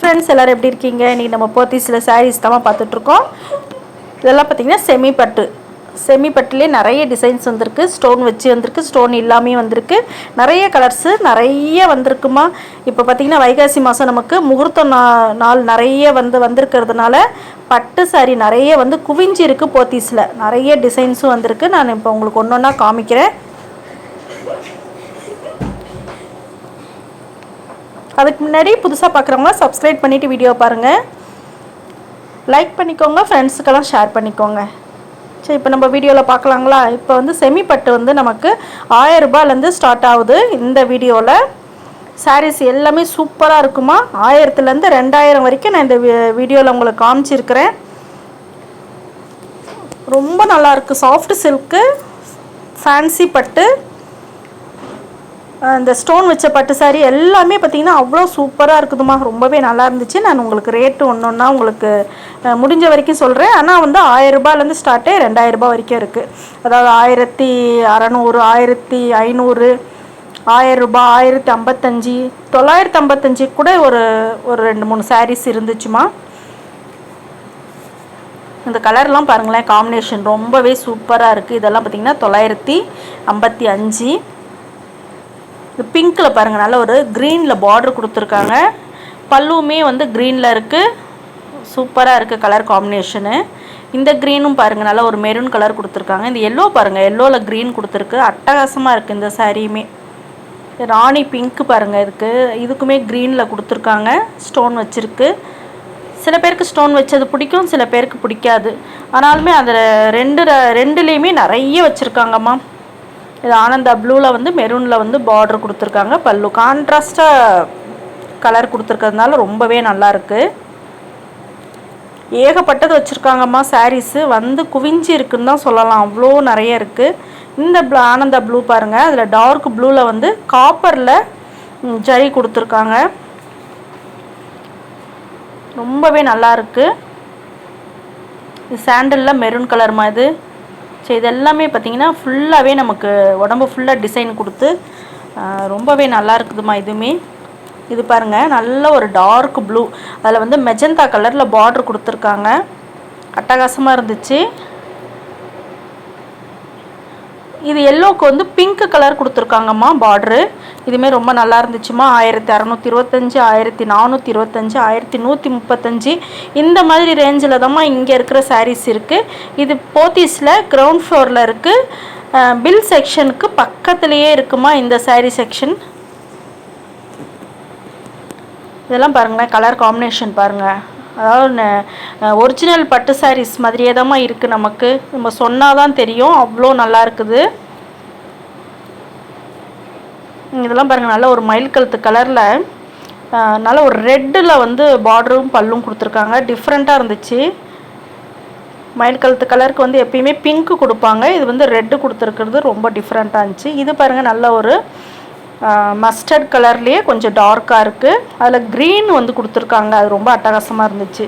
Friends, எல்லோரும் எப்படி இருக்கீங்க? இன்றைக்கி நம்ம போத்தீஸில் சாரீஸ் தான் பார்த்துட்ருக்கோம். இதெல்லாம் பார்த்திங்கன்னா செமி பட்டுலேயே நிறைய டிசைன்ஸ் வந்திருக்கு. ஸ்டோன் வச்சு வந்திருக்கு, ஸ்டோன் இல்லாமே வந்திருக்கு. நிறைய கலர்ஸு நிறைய வந்திருக்குமா. இப்போ பார்த்திங்கன்னா வைகாசி மாதம் நமக்கு முகூர்த்த நாள் நிறைய வந்திருக்கிறதுனால பட்டு சாரீ நிறைய குவிஞ்சி இருக்குது. போத்தீஸில் நிறைய டிசைன்ஸும் வந்திருக்கு. நான் இப்போ உங்களுக்கு ஒன்று ஒன்றா காமிக்கிறேன். அதுக்கு முன்னாடி புதுசாக பார்க்குறவங்க சப்ஸ்கிரைப் பண்ணிவிட்டு வீடியோ பாருங்கள், லைக் பண்ணிக்கோங்க, ஃப்ரெண்ட்ஸுக்கெல்லாம் ஷேர் பண்ணிக்கோங்க. சரி, இப்போ நம்ம வீடியோவில் பார்க்கலாங்களா? இப்போ செமி பட்டு நமக்கு 1000 ரூபாயிலேருந்து ஸ்டார்ட் ஆகுது. இந்த வீடியோவில் சாரீஸ் எல்லாமே சூப்பராக இருக்குமா. 1000லேருந்து 2000 வரைக்கும் நான் இந்த வீடியோவில் உங்களுக்கு காமிச்சிருக்கிறேன். ரொம்ப நல்லாயிருக்கு. சாஃப்ட் சில்க்கு, ஃபேன்சி பட்டு, இந்த ஸ்டோன் வச்ச பட்டு சாரீ எல்லாமே பார்த்திங்கன்னா அவ்வளோ சூப்பராக இருக்குதுமா. ரொம்பவே நல்லா இருந்துச்சு. நான் உங்களுக்கு ரேட்டு ஒன்றா உங்களுக்கு முடிஞ்ச வரைக்கும் சொல்கிறேன். ஆனால் 1000 ரூபாயிலேருந்து ஸ்டார்ட்டே 2000 ரூபாய் வரைக்கும் இருக்குது. அதாவது 1600, 1500, 1000 ரூபாய், 1055, 955 கூட ஒரு 2-3 சாரீஸ் இருந்துச்சுமா. இந்த கலர்லாம் பாருங்களேன், காம்பினேஷன் ரொம்பவே சூப்பராக இருக்குது. இதெல்லாம் பார்த்திங்கன்னா 955. பிங்க்கில் பாருங்கள், நல்ல ஒரு க்ரீனில் பார்டர் கொடுத்துருக்காங்க. பல்லுவுமே க்ரீனில் இருக்குது. சூப்பராக இருக்குது கலர் காம்பினேஷனு. இந்த க்ரீனும் பாருங்கள், நல்ல ஒரு மெரூன் கலர் கொடுத்துருக்காங்க. இந்த எல்லோ பாருங்கள், எல்லோவில் க்ரீன் கொடுத்துருக்கு. அட்டகாசமாக இருக்குது இந்த சாரியுமே. ராணி பிங்க்கு பாருங்கள், இதுக்குமே க்ரீனில் கொடுத்துருக்காங்க. ஸ்டோன் வச்சுருக்கு. சில பேருக்கு ஸ்டோன் வச்சது பிடிக்கும், சில பேருக்கு பிடிக்காது. ஆனாலுமே அதில் ரெண்டுலேயுமே நிறைய வச்சுருக்காங்கம்மா. இது ஆனந்தா ப்ளூவில் மெரூனில் பார்டர் கொடுத்துருக்காங்க. பல்லு கான்ட்ராஸ்டாக கலர் கொடுத்துருக்கிறதுனால ரொம்பவே நல்லாயிருக்கு. ஏகப்பட்டது வச்சுருக்காங்கம்மா. சாரீஸு குவிஞ்சி இருக்குன்னு தான் சொல்லலாம், அவ்வளோ நிறைய இருக்குது. இந்த ஆனந்தா ப்ளூ பாருங்கள், அதில் டார்க் ப்ளூவில் காப்பரில் ஜரி கொடுத்துருக்காங்க. ரொம்பவே நல்லாயிருக்கு. இது சாண்டலில் மெரூன் கலர் மாதிரி. சரி, இது எல்லாமே பார்த்திங்கன்னா ஃபுல்லாகவே நமக்கு உடம்பு ஃபுல்லாக டிசைன் கொடுத்து ரொம்பவே நல்லா இருக்குதுமா. இது பாருங்கள், நல்ல ஒரு டார்க் ப்ளூ, அதில் மெஜந்தா கலரில் பார்டர் கொடுத்துருக்காங்க. அட்டகாசமாக இருந்துச்சு. இது எல்லோவுக்கு பிங்க் கலர் கொடுத்துருக்காங்கம்மா பார்டரு. இதுவுமே ரொம்ப நல்லா இருந்துச்சுமா. 1625, 1425, 1135 இந்த மாதிரி ரேஞ்சில் தான்மா இங்கே இருக்கிற சாரீஸ் இருக்குது. இது போத்தீஸில் கிரவுண்ட் ஃப்ளோரில் இருக்குது. பில் செக்ஷனுக்கு பக்கத்துலேயே இருக்குமா இந்த சாரீ செக்ஷன். இதெல்லாம் பாருங்களேன், கலர் காம்பினேஷன் பாருங்கள். அதாவது ஒரிஜினல் பட்டு சாரீஸ் மாதிரியே தான்மா இருக்குது. நமக்கு நம்ம சொன்னால் தான் தெரியும், அவ்வளோ நல்லா இருக்குது. இதெல்லாம் பாருங்கள், நல்ல ஒரு மயில் கழுத்து கலரில் நல்ல ஒரு ரெட்டில் பார்டரும் பல்லும் கொடுத்துருக்காங்க. டிஃப்ரெண்ட்டாக இருந்துச்சு. மயில் கழுத்து கலருக்கு எப்பயுமே பிங்க்கு கொடுப்பாங்க. இது ரெட்டு கொடுத்துருக்கிறது ரொம்ப டிஃப்ரெண்ட்டாக இருந்துச்சு. இது பாருங்கள், நல்ல ஒரு மஸ்டர்ட் கலர்லேயே கொஞ்சம் டார்க்காக இருக்குது. அதில் க்ரீன் கொடுத்துருக்காங்க. அது ரொம்ப அட்டகாசமாக இருந்துச்சு.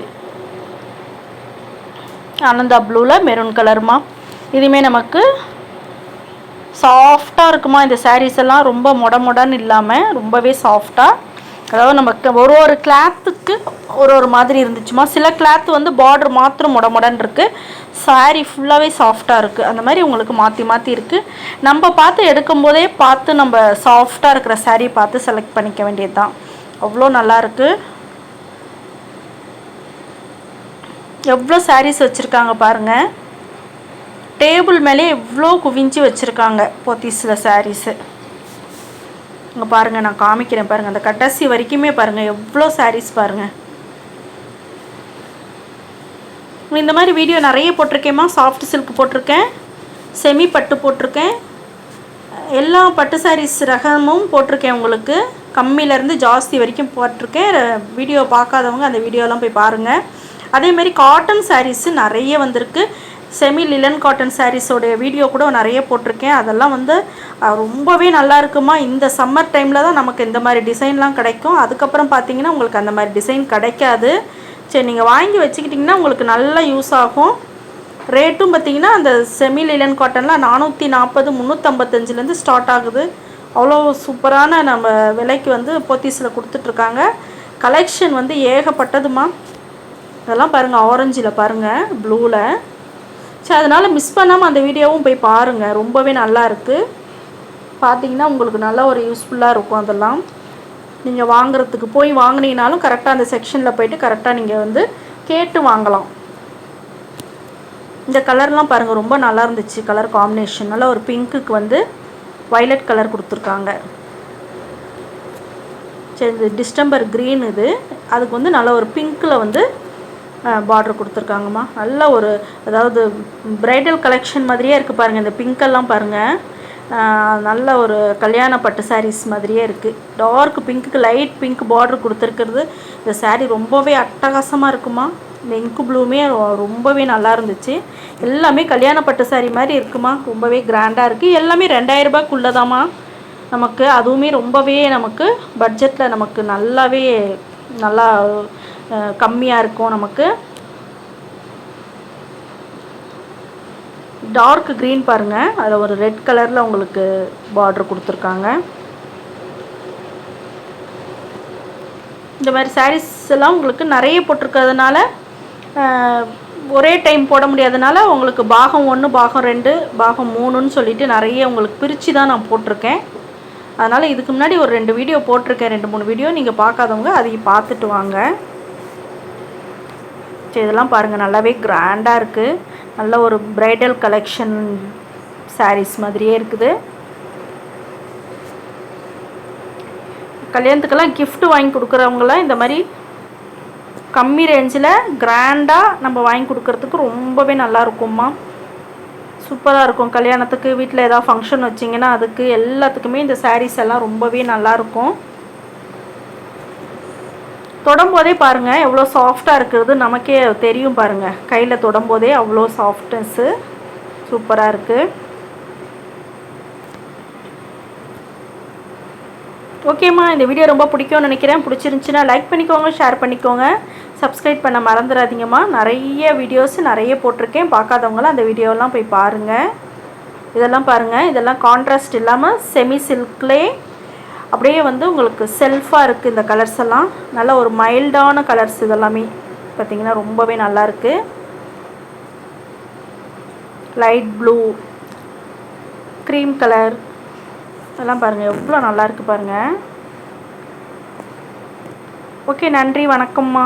ஆனந்தா ப்ளூவில் மெரூன் கலருமா. இதுவுமே நமக்கு சாஃப்டாக இருக்குமா. இந்த சாரீஸ் எல்லாம் ரொம்ப மொடன்னு இல்லாமல் ரொம்பவே சாஃப்டாக, அதாவது நமக்கு ஒரு கிளாத்துக்கு ஒரு மாதிரி இருந்துச்சுமா. சில கிளாத்து பார்டர் மாத்திரம் மொடன்னு இருக்குது. சாரீ ஃபுல்லாகவே சாஃப்டாக இருக்குது. அந்த மாதிரி உங்களுக்கு மாற்றி இருக்குது. நம்ம பார்த்து எடுக்கும்போதே பார்த்து நம்ம சாஃப்டாக இருக்கிற சாரீ பார்த்து செலக்ட் பண்ணிக்க வேண்டியது தான். அவ்வளோ நல்லாயிருக்கு. எவ்வளோ சாரீஸ் வச்சுருக்காங்க பாருங்கள். டேபிள் மேலே எவ்வளோ குவிஞ்சி வச்சுருக்காங்க போத்தீஸில் சாரீஸு. இங்கே பாருங்கள், நான் காமிக்கிறேன் பாருங்கள். அந்த கடைசி வரைக்குமே பாருங்கள், எவ்வளோ சாரீஸ் பாருங்கள். இந்த மாதிரி வீடியோ நிறைய போட்டிருக்கேம்மா. சாஃப்ட் சில்க் போட்டிருக்கேன், செமி பட்டு போட்டிருக்கேன், எல்லா பட்டு சாரீஸ் ரகமும் போட்டிருக்கேன். உங்களுக்கு கம்மியிலேருந்து ஜாஸ்தி வரைக்கும் போட்டிருக்கேன். வீடியோ பார்க்காதவங்க அந்த வீடியோலாம் போய் பாருங்கள். அதேமாதிரி காட்டன் சாரீஸு நிறைய வந்திருக்கு. செமி லிலன் காட்டன் சாரீஸோடைய வீடியோ கூட நிறைய போட்டிருக்கேன். அதெல்லாம் ரொம்பவே நல்லா இருக்குமா. இந்த சம்மர் டைமில் தான் நமக்கு இந்த மாதிரி டிசைன்லாம் கிடைக்கும். அதுக்கப்புறம் பார்த்தீங்கன்னா உங்களுக்கு அந்த மாதிரி டிசைன் கிடைக்காது. சரி, நீங்கள் வாங்கி வச்சுக்கிட்டிங்கன்னா உங்களுக்கு நல்லா யூஸ் ஆகும். ரேட்டும் பார்த்திங்கன்னா அந்த செமி லிலன் காட்டன்லாம் 440, 355 ஸ்டார்ட் ஆகுது. அவ்வளோ சூப்பரான நம்ம விலைக்கு போத்தீஸில் கொடுத்துட்ருக்காங்க. கலெக்ஷன் வந்து ஏகப்பட்டதுமா. அதெல்லாம் பாருங்கள், ஆரஞ்சில் பாருங்கள், ப்ளூவில். சரி, அதனால் மிஸ் பண்ணாமல் அந்த வீடியோவும் போய் பாருங்கள். ரொம்பவே நல்லா இருக்குது. பார்த்தீங்கன்னா உங்களுக்கு நல்ல ஒரு யூஸ்ஃபுல்லாக இருக்கும். அதெல்லாம் நீங்கள் வாங்குறதுக்கு போய் வாங்கினீங்கனாலும் கரெக்டாக அந்த செக்ஷனில் போய்ட்டு கரெக்டாக நீங்கள் வந்து கேட்டு வாங்கலாம். இந்த கலர்லாம் பாருங்கள், ரொம்ப நல்லா இருந்துச்சு. கலர் காம்பினேஷன் நல்லா ஒரு பிங்க்குக்கு வந்து வைலட் கலர் கொடுத்துருக்காங்க. சரி, இது டிஸ்டம்பர் க்ரீன். இது அதுக்கு வந்து நல்ல ஒரு பிங்க்கில் வந்து பார்டர் கொடுத்துருக்காங்கம்மா. நல்ல ஒரு அதாவது ப்ரைடல் கலெக்ஷன் மாதிரியே இருக்குது பாருங்கள். இந்த பிங்க்கெல்லாம் பாருங்கள், நல்ல ஒரு கல்யாண பட்டு சாரீஸ் மாதிரியே இருக்குது. டார்க் பிங்க்குக்கு லைட் பிங்க் பார்டர் கொடுத்துருக்கிறது. இந்த சாரீ ரொம்பவே அட்டகாசமாக இருக்குமா. இந்த இங்கு ப்ளூமே ரொம்பவே நல்லா இருந்துச்சு. எல்லாமே கல்யாண பட்டு சாரீ மாதிரி இருக்குமா. ரொம்பவே கிராண்டாக இருக்குது. எல்லாமே 2000 ரூபாய்க்குள்ளதாம்மா நமக்கு. அதுவுமே ரொம்பவே நமக்கு பட்ஜெட்டில் நமக்கு நல்லாவே நல்லா கம்மியாக இருக்கும் நமக்கு. டார்க் க்ரீன் பாருங்கள், அதில் ஒரு ரெட் கலரில் உங்களுக்கு பார்டர் கொடுத்துருக்காங்க. இந்த மாதிரி சாரீஸ் எல்லாம் உங்களுக்கு நிறைய போட்டிருக்கிறதுனால ஒரே டைம் போட முடியாதனால உங்களுக்கு பாகம் 1, பாகம் 2, பாகம் 3ன்னு சொல்லிட்டு நிறைய உங்களுக்கு பிரித்து தான் நான் போட்டிருக்கேன். அதனால் இதுக்கு முன்னாடி ஒரு 2 வீடியோ போட்டிருக்கேன், 2-3 வீடியோ. நீங்கள் பார்க்காதவங்க அதையும் பார்த்துட்டு வாங்க. சரி, இதெல்லாம் பாருங்கள், நல்லாவே கிராண்டாக இருக்குது. நல்ல ஒரு ப்ரைடல் கலெக்ஷன் சாரீஸ் மாதிரியே இருக்குது. கல்யாணத்துக்கெல்லாம் gift வாங்கி கொடுக்குறவங்களாம் இந்த மாதிரி கம்மி ரேஞ்சில் கிராண்டாக நம்ம வாங்கி கொடுக்குறதுக்கு ரொம்பவே நல்லா இருக்கும்மா. சூப்பராக இருக்கும். கல்யாணத்துக்கு வீட்டில் ஏதாவது ஃபங்க்ஷன் வச்சிங்கன்னா அதுக்கு எல்லாத்துக்குமே இந்த சாரீஸ் எல்லாம் ரொம்பவே நல்லாயிருக்கும். தொடும்போதே பாருங்கள் எவ்வளோ சாஃப்டாக இருக்கிறது நமக்கே தெரியும் பாருங்கள். கையில் தொடும்போதே அவ்வளோ சாஃப்ட்னஸ்ஸு சூப்பராக இருக்குது. ஓகேம்மா, இந்த வீடியோ ரொம்ப பிடிக்கும்னு நினைக்கிறேன். பிடிச்சிருந்துச்சின்னா லைக் பண்ணிக்கோங்க, ஷேர் பண்ணிக்கோங்க, சப்ஸ்கிரைப் பண்ண மறந்துடாதீங்கம்மா. நிறைய வீடியோஸ் நிறைய போட்டிருக்கேன். பார்க்காதவங்களாம் அந்த வீடியோலாம் போய் பாருங்கள். இதெல்லாம் பாருங்கள், இதெல்லாம் கான்ட்ராஸ்ட் இல்லாமல் செமி சில்க்லே அப்படியே வந்து உங்களுக்கு செல்ஃபாக இருக்குது. இந்த கலர்ஸ் எல்லாம் நல்ல ஒரு மைல்டான கலர்ஸ். இதெல்லாமே பார்த்திங்கன்னா ரொம்பவே நல்லா இருக்குது. லைட் ப்ளூ, க்ரீம் கலர் இதெல்லாம் பாருங்கள் எவ்வளோ நல்லா இருக்குது பாருங்கள். ஓகே, நன்றி, வணக்கம்மா.